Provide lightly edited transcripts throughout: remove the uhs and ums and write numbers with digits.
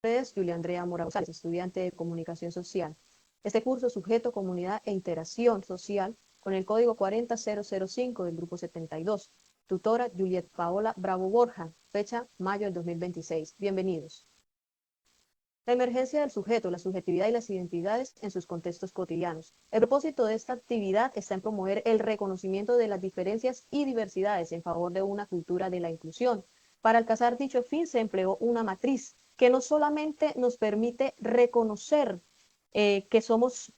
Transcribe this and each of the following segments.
Es Julia Andrea Mora González, estudiante de Comunicación Social. Este curso sujeto, comunidad e interacción social con el código 40005 del grupo 72. Tutora Juliet Paola Bravo Borja, fecha mayo del 2026. Bienvenidos. La emergencia del sujeto, la subjetividad y las identidades en sus contextos cotidianos. El propósito de esta actividad está en promover el reconocimiento de las diferencias y diversidades en favor de una cultura de la inclusión. Para alcanzar dicho fin se empleó una matriz que no solamente nos permite reconocer que somos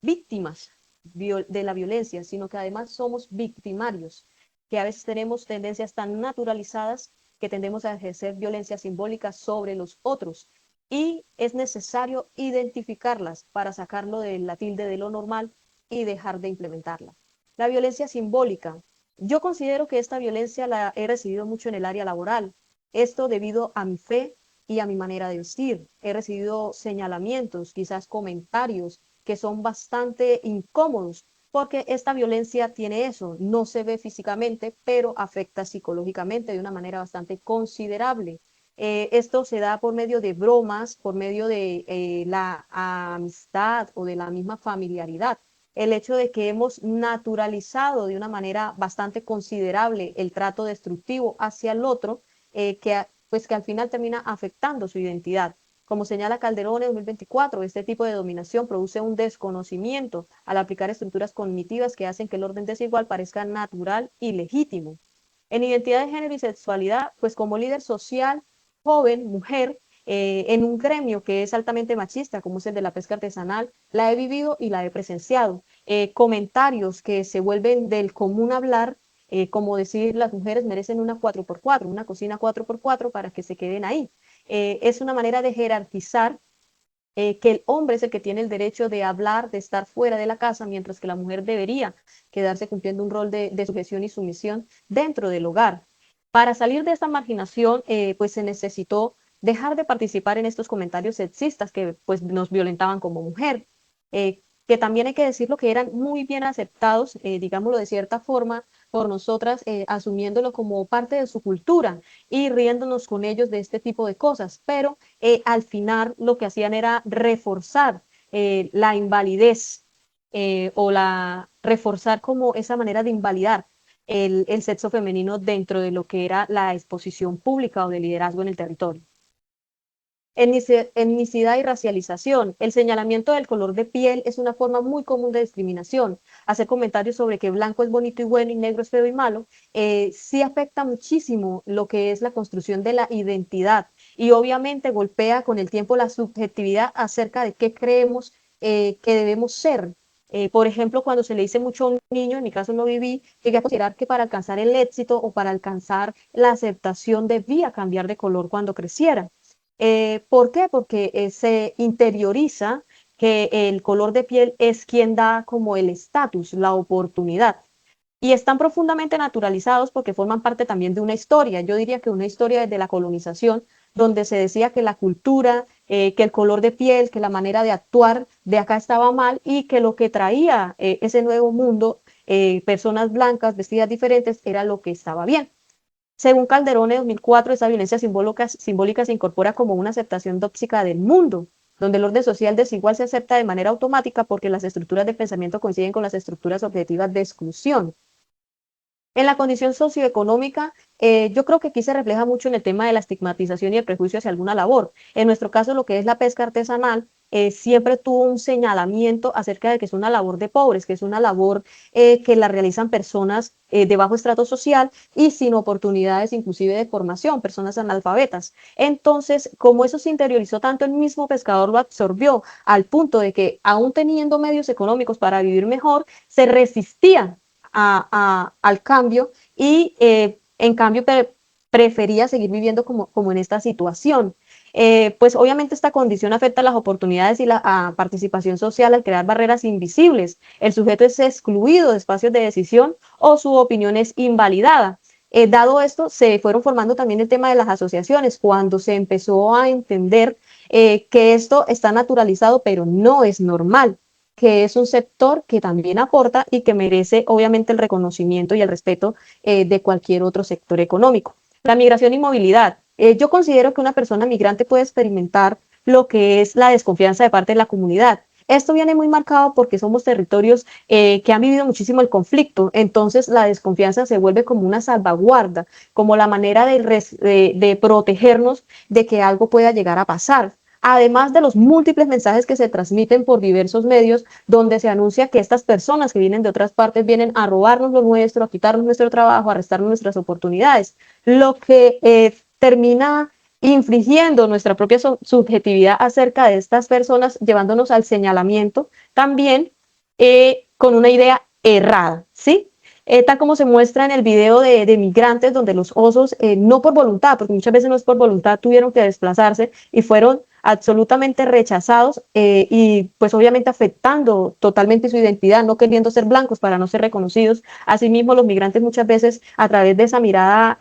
víctimas de la violencia, sino que además somos victimarios, que a veces tenemos tendencias tan naturalizadas que tendemos a ejercer violencia simbólica sobre los otros, y es necesario identificarlas para sacarlo de la tilde de lo normal y dejar de implementarla. La violencia simbólica. Yo considero que esta violencia la he recibido mucho en el área laboral. Esto debido a mi fe y a mi manera de vestir. He recibido señalamientos, quizás comentarios que son bastante incómodos, porque esta violencia tiene eso, no se ve físicamente, pero afecta psicológicamente de una manera bastante considerable. Esto se da por medio de bromas, por medio de la amistad o de la misma familiaridad. El hecho de que hemos naturalizado de una manera bastante considerable el trato destructivo hacia el otro, que al final termina afectando su identidad. Como señala Calderón en 2024, este tipo de dominación produce un desconocimiento al aplicar estructuras cognitivas que hacen que el orden desigual parezca natural y legítimo. En identidad de género y sexualidad, pues como líder social, joven, mujer, en un gremio que es altamente machista, como es el de la pesca artesanal, la he vivido y la he presenciado. Comentarios que se vuelven del común hablar, como decir las mujeres merecen una 4x4, una cocina 4x4 para que se queden ahí. Es una manera de jerarquizar que el hombre es el que tiene el derecho de hablar, de estar fuera de la casa, mientras que la mujer debería quedarse cumpliendo un rol de sujeción y sumisión dentro del hogar. Para salir de esta marginación, pues se necesitó dejar de participar en estos comentarios sexistas que pues nos violentaban como mujer, que también hay que decirlo que eran muy bien aceptados, digámoslo de cierta forma, por nosotras, asumiéndolo como parte de su cultura y riéndonos con ellos de este tipo de cosas, pero al final lo que hacían era reforzar la invalidez reforzar como esa manera de invalidar el sexo femenino dentro de lo que era la exposición pública o de liderazgo en el territorio. Etnicidad y racialización. El señalamiento del color de piel es una forma muy común de discriminación. Hacer comentarios sobre que blanco es bonito y bueno y negro es feo y malo, sí afecta muchísimo lo que es la construcción de la identidad y obviamente golpea con el tiempo la subjetividad acerca de qué creemos que debemos ser. Por ejemplo, cuando se le dice mucho a un niño, en mi caso no viví, llegué a considerar que para alcanzar el éxito o para alcanzar la aceptación debía cambiar de color cuando creciera. ¿Por qué? Porque se interioriza que el color de piel es quien da como el estatus, la oportunidad. Y están profundamente naturalizados porque forman parte también de una historia. Yo diría que una historia desde la colonización, donde se decía que la cultura, que el color de piel, que la manera de actuar de acá estaba mal y que lo que traía ese nuevo mundo, personas blancas vestidas diferentes, era lo que estaba bien. Según Calderón en 2004, esa violencia simbólica se incorpora como una aceptación tóxica del mundo, donde el orden social desigual se acepta de manera automática porque las estructuras de pensamiento coinciden con las estructuras objetivas de exclusión. En la condición socioeconómica, yo creo que aquí se refleja mucho en el tema de la estigmatización y el prejuicio hacia alguna labor. En nuestro caso, lo que es la pesca artesanal, siempre tuvo un señalamiento acerca de que es una labor de pobres, que es una labor que la realizan personas de bajo estrato social y sin oportunidades inclusive de formación, personas analfabetas. Entonces, como eso se interiorizó tanto, el mismo pescador lo absorbió al punto de que, aún teniendo medios económicos para vivir mejor, se resistía al cambio y en cambio prefería seguir viviendo como en esta situación. Pues obviamente esta condición afecta las oportunidades y la participación social al crear barreras invisibles. El sujeto es excluido de espacios de decisión o su opinión es invalidada. Dado esto, se fueron formando también el tema de las asociaciones, cuando se empezó a entender que esto está naturalizado, pero no es normal, que es un sector que también aporta y que merece obviamente el reconocimiento y el respeto de cualquier otro sector económico. La migración y movilidad. Yo considero que una persona migrante puede experimentar lo que es la desconfianza de parte de la comunidad. Esto viene muy marcado porque somos territorios que han vivido muchísimo el conflicto, entonces la desconfianza se vuelve como una salvaguarda, como la manera de protegernos de que algo pueda llegar a pasar. Además de los múltiples mensajes que se transmiten por diversos medios, donde se anuncia que estas personas que vienen de otras partes vienen a robarnos lo nuestro, a quitarnos nuestro trabajo, a restarnos nuestras oportunidades, lo que termina infringiendo nuestra propia subjetividad acerca de estas personas, llevándonos al señalamiento también con una idea errada, ¿sí? Tal como se muestra en el video de migrantes, donde los osos, no por voluntad, porque muchas veces no es por voluntad, tuvieron que desplazarse y fueron absolutamente rechazados y pues obviamente afectando totalmente su identidad, no queriendo ser blancos para no ser reconocidos. Asimismo, los migrantes muchas veces a través de esa mirada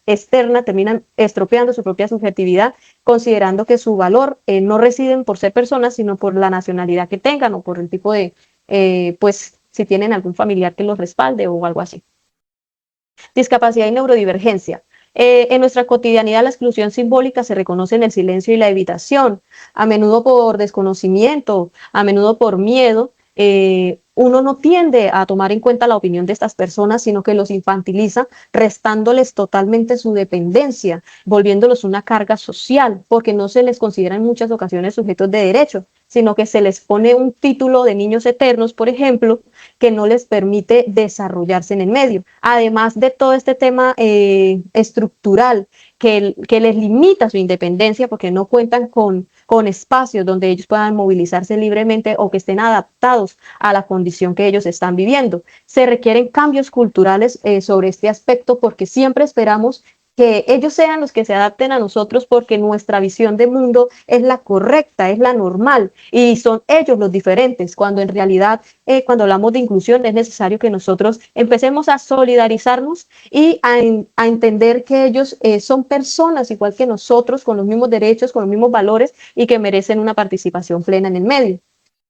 externa terminan estropeando su propia subjetividad, considerando que su valor no reside por ser personas, sino por la nacionalidad que tengan o por el tipo de, pues si tienen algún familiar que los respalde o algo así. Discapacidad y neurodivergencia. En nuestra cotidianidad la exclusión simbólica se reconoce en el silencio y la evitación, a menudo por desconocimiento, a menudo por miedo. Uno no tiende a tomar en cuenta la opinión de estas personas, sino que los infantiliza, restándoles totalmente su dependencia, volviéndolos una carga social, porque no se les considera en muchas ocasiones sujetos de derecho, sino que se les pone un título de niños eternos, por ejemplo, que no les permite desarrollarse en el medio. Además de todo este tema estructural que les limita su independencia porque no cuentan con espacios donde ellos puedan movilizarse libremente o que estén adaptados a la condición que ellos están viviendo. Se requieren cambios culturales sobre este aspecto porque siempre esperamos que ellos sean los que se adapten a nosotros porque nuestra visión de mundo es la correcta, es la normal y son ellos los diferentes, cuando en realidad cuando hablamos de inclusión es necesario que nosotros empecemos a solidarizarnos y a entender que ellos son personas igual que nosotros, con los mismos derechos, con los mismos valores y que merecen una participación plena en el medio.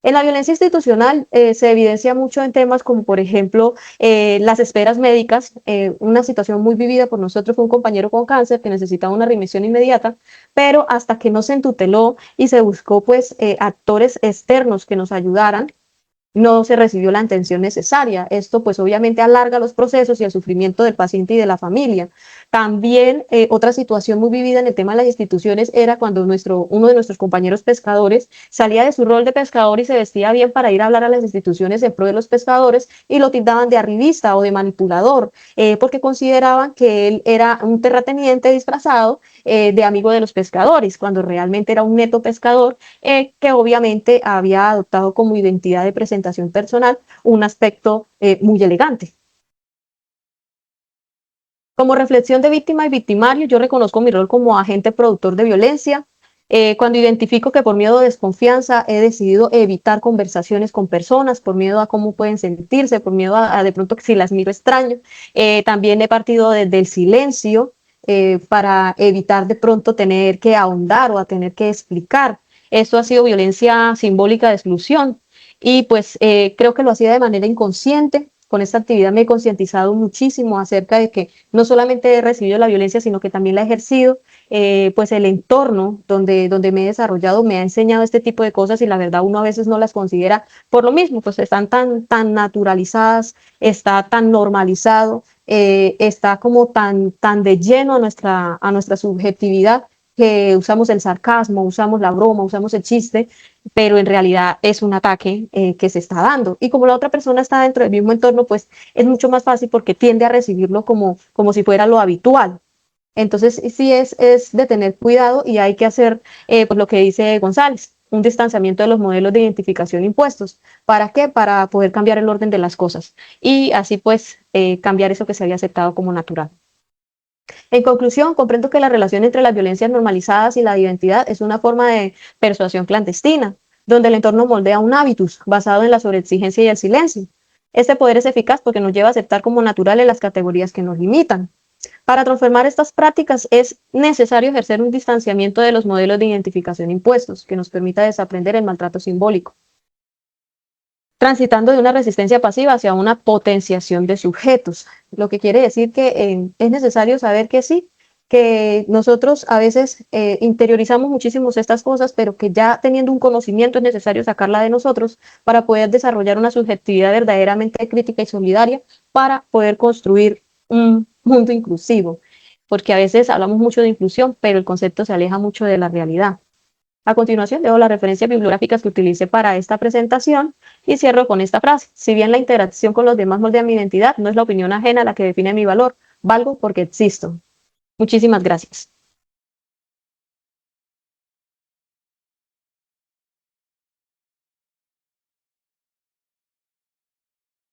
En la violencia institucional se evidencia mucho en temas como, por ejemplo, las esperas médicas. Una situación muy vivida por nosotros fue un compañero con cáncer que necesitaba una remisión inmediata, pero hasta que no se entuteló y se buscó pues actores externos que nos ayudaran, no se recibió la atención necesaria. Esto pues obviamente alarga los procesos y el sufrimiento del paciente y de la familia. También otra situación muy vivida en el tema de las instituciones era cuando uno de nuestros compañeros pescadores salía de su rol de pescador y se vestía bien para ir a hablar a las instituciones en pro de los pescadores y lo tildaban de arribista o de manipulador, porque consideraban que él era un terrateniente disfrazado de amigo de los pescadores, cuando realmente era un neto pescador que obviamente había adoptado como identidad de presentación personal un aspecto muy elegante. Como reflexión de víctima y victimario, yo reconozco mi rol como agente productor de violencia. Cuando identifico que por miedo o desconfianza he decidido evitar conversaciones con personas, por miedo a cómo pueden sentirse, por miedo a de pronto que si las miro extraño, también he partido desde el silencio para evitar de pronto tener que ahondar o a tener que explicar. Esto ha sido violencia simbólica de exclusión y pues creo que lo hacía de manera inconsciente. Con esta actividad me he concientizado muchísimo acerca de que no solamente he recibido la violencia, sino que también la he ejercido. Pues el entorno donde me he desarrollado me ha enseñado este tipo de cosas y la verdad uno a veces no las considera por lo mismo, pues están tan naturalizadas, está tan normalizado, está como tan de lleno a nuestra subjetividad que usamos el sarcasmo, usamos la broma, usamos el chiste, pero en realidad es un ataque que se está dando. Y como la otra persona está dentro del mismo entorno, pues es mucho más fácil porque tiende a recibirlo como si fuera lo habitual. Entonces, sí es de tener cuidado y hay que hacer pues lo que dice González, un distanciamiento de los modelos de identificación impuestos. ¿Para qué? Para poder cambiar el orden de las cosas y así pues cambiar eso que se había aceptado como natural. En conclusión, comprendo que la relación entre las violencias normalizadas y la identidad es una forma de persuasión clandestina, donde el entorno moldea un hábitus basado en la sobreexigencia y el silencio. Este poder es eficaz porque nos lleva a aceptar como naturales las categorías que nos limitan. Para transformar estas prácticas es necesario ejercer un distanciamiento de los modelos de identificación impuestos que nos permita desaprender el maltrato simbólico, transitando de una resistencia pasiva hacia una potenciación de sujetos, lo que quiere decir que es necesario saber que sí, que nosotros a veces interiorizamos muchísimo estas cosas, pero que ya teniendo un conocimiento es necesario sacarla de nosotros para poder desarrollar una subjetividad verdaderamente crítica y solidaria para poder construir un mundo inclusivo, porque a veces hablamos mucho de inclusión, pero el concepto se aleja mucho de la realidad. A continuación, dejo las referencias bibliográficas que utilicé para esta presentación y cierro con esta frase. Si bien la interacción con los demás moldea mi identidad, no es la opinión ajena la que define mi valor. Valgo porque existo. Muchísimas gracias.